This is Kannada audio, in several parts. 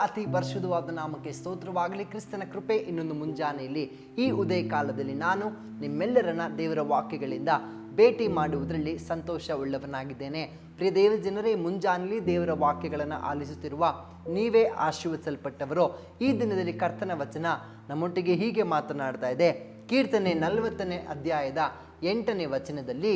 ಅತಿ ಪರಿಶುದ್ಧವಾದ ನಾಮಕ್ಕೆ ಸ್ತೋತ್ರವಾಗಲಿ. ಕ್ರಿಸ್ತನ ಕೃಪೆ ಇನ್ನೊಂದು ಮುಂಜಾನೆಯಲ್ಲಿ ಈ ಉದಯ ಕಾಲದಲ್ಲಿ ನಾನು ನಿಮ್ಮೆಲ್ಲರನ್ನ ದೇವರ ವಾಕ್ಯಗಳಿಂದ ಭೇಟಿ ಮಾಡುವುದರಲ್ಲಿ ಸಂತೋಷ ಉಳ್ಳವನಾಗಿದ್ದೇನೆ. ಪ್ರಿಯ ದೇವ ಜನರೇ, ಮುಂಜಾನೆಯಲ್ಲಿ ದೇವರ ವಾಕ್ಯಗಳನ್ನು ಆಲಿಸುತ್ತಿರುವ ನೀವೇ ಆಶೀರ್ವದಿಸಲ್ಪಟ್ಟವರು. ಈ ದಿನದಲ್ಲಿ ಕರ್ತನ ವಚನ ನಮ್ಮೊಟ್ಟಿಗೆ ಹೀಗೆ ಮಾತನಾಡ್ತಾ ಇದೆ. ಕೀರ್ತನೆ 40ನೇ ಅಧ್ಯಾಯದ 8ನೇ ವಚನದಲ್ಲಿ,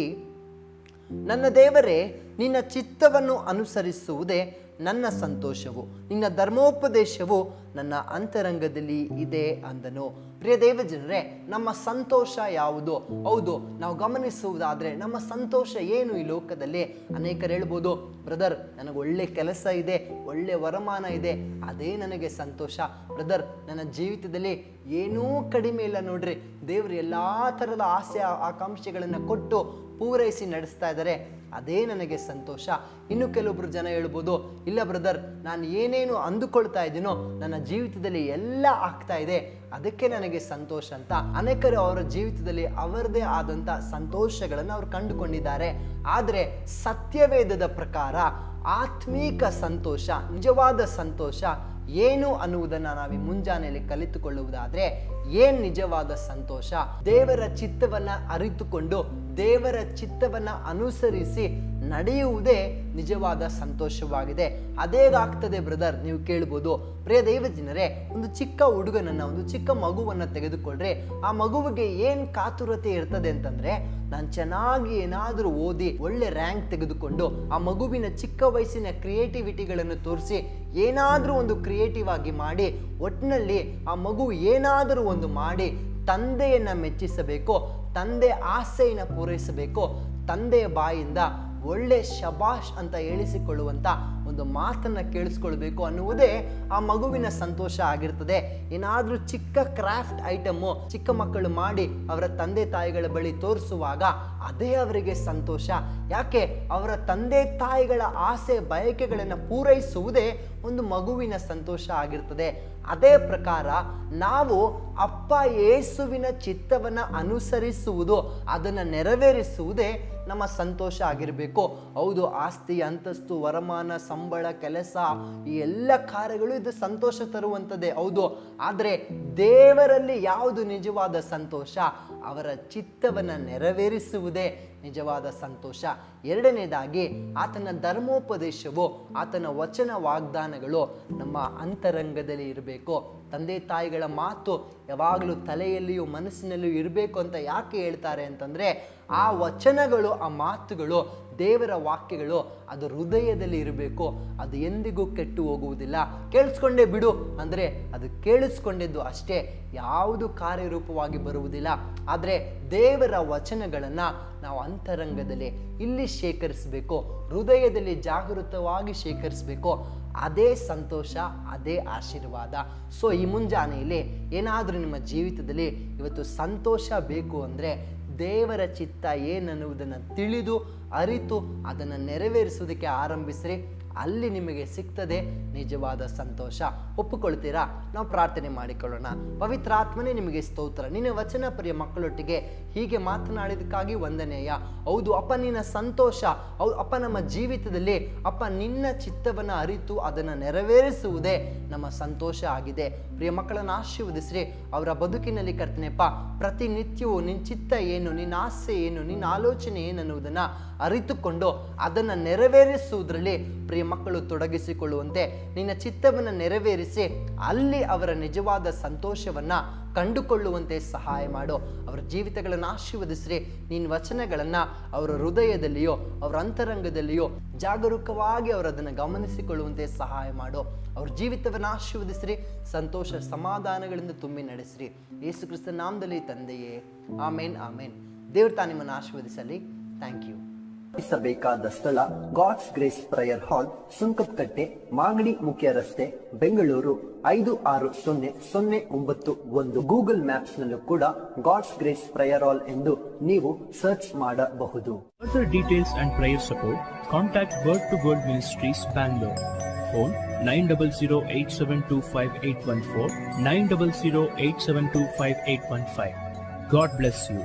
ನನ್ನ ದೇವರೇ, ನಿನ್ನ ಚಿತ್ತವನ್ನು ಅನುಸರಿಸುವುದೇ ನನ್ನ ಸಂತೋಷವು, ನಿನ್ನ ಧರ್ಮೋಪದೇಶವು ನನ್ನ ಅಂತರಂಗದಲ್ಲಿ ಇದೆ ಅಂದನು. ಪ್ರಿಯ ದೇವ ಜನರೇ, ನಮ್ಮ ಸಂತೋಷ ಯಾವುದು? ಹೌದು, ನಾವು ಗಮನಿಸುವುದಾದರೆ ನಮ್ಮ ಸಂತೋಷ ಏನು ಈ ಲೋಕದಲ್ಲಿ? ಅನೇಕರು ಹೇಳ್ಬೋದು, ಬ್ರದರ್ ನನಗೆ ಒಳ್ಳೆ ಕೆಲಸ ಇದೆ, ಒಳ್ಳೆ ವರಮಾನ ಇದೆ, ಅದೇ ನನಗೆ ಸಂತೋಷ. ಬ್ರದರ್, ನನ್ನ ಜೀವಿತದಲ್ಲಿ ಏನೂ ಕಡಿಮೆ ಇಲ್ಲ ನೋಡ್ರಿ, ದೇವರು ಎಲ್ಲ ಥರದ ಆಸೆ ಆಕಾಂಕ್ಷೆಗಳನ್ನು ಕೊಟ್ಟು ಪೂರೈಸಿ ನಡೆಸ್ತಾ ಇದ್ದಾರೆ, ಅದೇ ನನಗೆ ಸಂತೋಷ. ಇನ್ನು ಕೆಲವೊಬ್ರು ಜನ ಹೇಳ್ಬೋದು, ಇಲ್ಲ ಬ್ರದರ್, ನಾನು ಏನೇನು ಅಂದುಕೊಳ್ತಾ ಇದ್ದೀನೋ ನನ್ನ ಜೀವಿತದಲ್ಲಿ ಎಲ್ಲ ಆಗ್ತಾ ಇದೆ, ಅದಕ್ಕೆ ನನಗೆ ಸಂತೋಷ ಅಂತ. ಅನೇಕರು ಅವರ ಜೀವಿತದಲ್ಲಿ ಅವರದೇ ಆದಂಥ ಸಂತೋಷಗಳನ್ನು ಅವರು ಕಂಡುಕೊಂಡಿದ್ದಾರೆ. ಆದರೆ ಸತ್ಯವೇದದ ಪ್ರಕಾರ ಆತ್ಮೀಕ ಸಂತೋಷ, ನಿಜವಾದ ಸಂತೋಷ ಏನು ಅನ್ನುವುದನ್ನು ನಾವು ಮುಂಜಾನೆಯಲ್ಲಿ ಕಲಿತುಕೊಳ್ಳುವುದಾದ್ರೆ, ಏನ್ ನಿಜವಾದ ಸಂತೋಷ? ದೇವರ ಚಿತ್ತವನ್ನ ಅರಿತುಕೊಂಡು ದೇವರ ಚಿತ್ತವನ್ನ ಅನುಸರಿಸಿ ನಡೆಯುವುದೇ ನಿಜವಾದ ಸಂತೋಷವಾಗಿದೆ. ಅದೇಗಾಗ್ತದೆ ಬ್ರದರ್? ನೀವು ಕೇಳ್ಬೋದು. ಪ್ರಿಯ ದೈವ ಜನರೇ, ಒಂದು ಚಿಕ್ಕ ಹುಡುಗನನ್ನ, ಒಂದು ಚಿಕ್ಕ ಮಗುವನ್ನ ತೆಗೆದುಕೊಂಡ್ರೆ ಆ ಮಗುವಿಗೆ ಏನ್ ಕಾತುರತೆ ಇರ್ತದೆ ಅಂತಂದ್ರೆ, ನಾನು ಚೆನ್ನಾಗಿ ಏನಾದರೂ ಓದಿ ಒಳ್ಳೆ ರ್ಯಾಂಕ್ ತೆಗೆದುಕೊಂಡು ಆ ಮಗುವಿನ ಚಿಕ್ಕ ವಯಸ್ಸಿನ ಕ್ರಿಯೇಟಿವಿಟಿಗಳನ್ನು ತೋರಿಸಿ ಏನಾದರೂ ಒಂದು ಕ್ರಿಯೇಟಿವ್ ಆಗಿ ಮಾಡಿ, ಒಟ್ಟಿನಲ್ಲಿ ಆ ಮಗು ಏನಾದರೂ ಒಂದು ಮಾಡಿ ತಂದೆಯನ್ನ ಮೆಚ್ಚಿಸಬೇಕು, ತಂದೆ ಆಸೆಯನ್ನು ಪೂರೈಸಬೇಕು, ತಂದೆಯ ಬಾಯಿಂದ ಒಳ್ಳೆ ಶಬಾಷ್ ಅಂತ ಹೇಳಿಸಿಕೊಳ್ಳುವಂಥ ಒಂದು ಮಾತನ್ನ ಕೇಳಿಸ್ಕೊಳ್ಬೇಕು ಅನ್ನುವುದೇ ಆ ಮಗುವಿನ ಸಂತೋಷ ಆಗಿರ್ತದೆ. ಏನಾದರೂ ಚಿಕ್ಕ ಕ್ರಾಫ್ಟ್ ಐಟಮು ಚಿಕ್ಕ ಮಕ್ಕಳು ಮಾಡಿ ಅವರ ತಂದೆ ತಾಯಿಗಳ ಬಳಿ ತೋರಿಸುವಾಗ ಅದೇ ಅವರಿಗೆ ಸಂತೋಷ. ಯಾಕೆ? ಅವರ ತಂದೆ ತಾಯಿಗಳ ಆಸೆ ಬಯಕೆಗಳನ್ನು ಪೂರೈಸುವುದೇ ಒಂದು ಮಗುವಿನ ಸಂತೋಷ ಆಗಿರ್ತದೆ. ಅದೇ ಪ್ರಕಾರ ನಾವು ಅಪ್ಪ ಯೇಸುವಿನ ಚಿತ್ತವನ್ನು ಅನುಸರಿಸುವುದು, ಅದನ್ನು ನೆರವೇರಿಸುವುದೇ ನಮ್ಮ ಸಂತೋಷ ಆಗಿರಬೇಕು. ಹೌದು, ಆಸ್ತಿ, ಅಂತಸ್ತು, ವರಮಾನ, ಸಂಬಳ, ಕೆಲಸ, ಈ ಎಲ್ಲ ಕಾರ್ಯಗಳು ಇದು ಸಂತೋಷ ತರುವಂಥದ್ದೇ, ಹೌದು. ಆದರೆ ದೇವರಲ್ಲಿ ಯಾವುದು ನಿಜವಾದ ಸಂತೋಷ? ಅವರ ಚಿತ್ತವನ್ನು ನೆರವೇರಿಸುವುದೇ ನಿಜವಾದ ಸಂತೋಷ. ಎರಡನೇದಾಗಿ, ಆತನ ಧರ್ಮೋಪದೇಶವು, ಆತನ ವಚನ ವಾಗ್ದಾನಗಳು ನಮ್ಮ ಅಂತರಂಗದಲ್ಲಿ ಇರಬೇಕು. ತಂದೆ ತಾಯಿಗಳ ಮಾತು ಯಾವಾಗಲೂ ತಲೆಯಲ್ಲಿಯೂ ಮನಸ್ಸಿನಲ್ಲಿಯೂ ಇರಬೇಕು ಅಂತ ಯಾಕೆ ಹೇಳ್ತಾರೆ ಅಂತಂದರೆ, ಆ ವಚನಗಳು, ಆ ಮಾತುಗಳು, ದೇವರ ವಾಕ್ಯಗಳು ಅದು ಹೃದಯದಲ್ಲಿ ಇರಬೇಕು. ಅದು ಎಂದಿಗೂ ಕೆಟ್ಟು ಹೋಗುವುದಿಲ್ಲ. ಕೇಳಿಸ್ಕೊಂಡೇ ಬಿಡು ಅಂದರೆ ಅದು ಕೇಳಿಸ್ಕೊಂಡಿದ್ದು ಅಷ್ಟೇ, ಯಾವುದು ಕಾರ್ಯರೂಪವಾಗಿ ಬರುವುದಿಲ್ಲ. ಆದರೆ ದೇವರ ವಚನಗಳನ್ನು ನಾವು ಅಂತರಂಗದಲ್ಲಿ ಇಲ್ಲಿ ಶೇಖರಿಸಬೇಕು, ಹೃದಯದಲ್ಲಿ ಜಾಗೃತವಾಗಿ ಶೇಖರಿಸಬೇಕು. ಅದೇ ಸಂತೋಷ, ಅದೇ ಆಶೀರ್ವಾದ. ಸೊ ಈ ಮುಂಜಾನೆಯಲ್ಲಿ ಏನಾದರೂ ನಿಮ್ಮ ಜೀವಿತದಲ್ಲಿ ಇವತ್ತು ಸಂತೋಷ ಬೇಕು ಅಂದರೆ ದೇವರ ಚಿತ್ತ ಏನನ್ನುವುದನ್ನು ತಿಳಿದು ಅರಿತು ಅದನ್ನು ನೆರವೇರಿಸುವುದಕ್ಕೆ ಆರಂಭಿಸ್ರಿ. ಅಲ್ಲಿ ನಿಮಗೆ ಸಿಗ್ತದೆ ನಿಜವಾದ ಸಂತೋಷ. ಒಪ್ಪಿಕೊಳ್ತೀರಾ? ನಾವು ಪ್ರಾರ್ಥನೆ ಮಾಡಿಕೊಳ್ಳೋಣ. ಪವಿತ್ರಾತ್ಮನೇ, ನಿಮಗೆ ಸ್ತೋತ್ರ. ನಿನ್ನ ವಚನ ಪ್ರಿಯ ಮಕ್ಕಳೊಟ್ಟಿಗೆ ಹೀಗೆ ಮಾತನಾಡಿದಕ್ಕಾಗಿ ವಂದನೆಯ. ಹೌದು ಅಪ್ಪ, ನಿನ್ನ ಸಂತೋಷ, ಹೌದು ಅಪ್ಪ, ನಮ್ಮ ಜೀವಿತದಲ್ಲಿ ಅಪ್ಪ ನಿನ್ನ ಚಿತ್ತವನ್ನು ಅರಿತು ಅದನ್ನು ನೆರವೇರಿಸುವುದೇ ನಮ್ಮ ಸಂತೋಷ ಆಗಿದೆ. ಪ್ರಿಯ ಮಕ್ಕಳನ್ನು ಆಶೀರ್ವದಿಸ್ರಿ. ಅವರ ಬದುಕಿನಲ್ಲಿ ಕರ್ತನೆಪ್ಪ, ಪ್ರತಿನಿತ್ಯವೂ ನಿನ್ನ ಚಿತ್ತ ಏನು, ನಿನ್ನ ಆಸೆ ಏನು, ನಿನ್ನ ಆಲೋಚನೆ ಏನನ್ನುವುದನ್ನು ಅರಿತುಕೊಂಡು ಅದನ್ನು ನೆರವೇರಿಸುವುದರಲ್ಲಿ ಪ್ರಿಯ ಮಕ್ಕಳು ತೊಡಗಿಸಿಕೊಳ್ಳುವಂತೆ ನಿನ್ನ ಚಿತ್ತವನ್ನು ನೆರವೇರಿಸಿ ಅಲ್ಲಿ ಅವರ ನಿಜವಾದ ಸಂತೋಷವನ್ನು ಕಂಡುಕೊಳ್ಳುವಂತೆ ಸಹಾಯ ಮಾಡು. ಅವರ ಜೀವಿತಗಳನ್ನು ಆಶೀರ್ವದಿಸ್ರಿ. ನಿನ್ನ ವಚನಗಳನ್ನು ಅವರ ಹೃದಯದಲ್ಲಿಯೋ ಅವರ ಅಂತರಂಗದಲ್ಲಿಯೋ ಜಾಗರೂಕವಾಗಿ ಅವರು ಅದನ್ನು ಗಮನಿಸಿಕೊಳ್ಳುವಂತೆ ಸಹಾಯ ಮಾಡು. ಅವ್ರ ಜೀವಿತವನ್ನು ಆಶೀರ್ವದಿಸ್ರಿ. ಸಂತೋಷ ಸಮಾಧಾನಗಳಿಂದ ತುಂಬಿ ನಡೆಸ್ರಿ. ಯೇಸು ಕ್ರಿಸ್ತನ ನಾಮದಲ್ಲಿ ತಂದೆಯೇ, ಆಮೇನ್, ಆಮೇನ್. ದೇವರು ತಾನು ನಿಮ್ಮನ್ನು ಆಶೀರ್ವದಿಸಲಿ. Thank you. ಬೇಕಾದ ಸ್ಥಳ God's Grace Prayer Hall, Sunkadakatte, Magadi ಮುಖ್ಯ ರಸ್ತೆ, ಬೆಂಗಳೂರು 560091. ಗೂಗಲ್ ಮ್ಯಾಪ್ಸ್ ನಲ್ಲೂ ಕೂಡ ಗಾಡ್ಸ್ ಗ್ರೇಸ್ ಪ್ರೇಯರ್ ಹಾಲ್ ಎಂದು ನೀವು ಸರ್ಚ್ ಮಾಡಬಹುದು. Further details and prayer support, contact Word to God Ministries, Bangalore. Phone 9008725814, 9008725815. God bless you.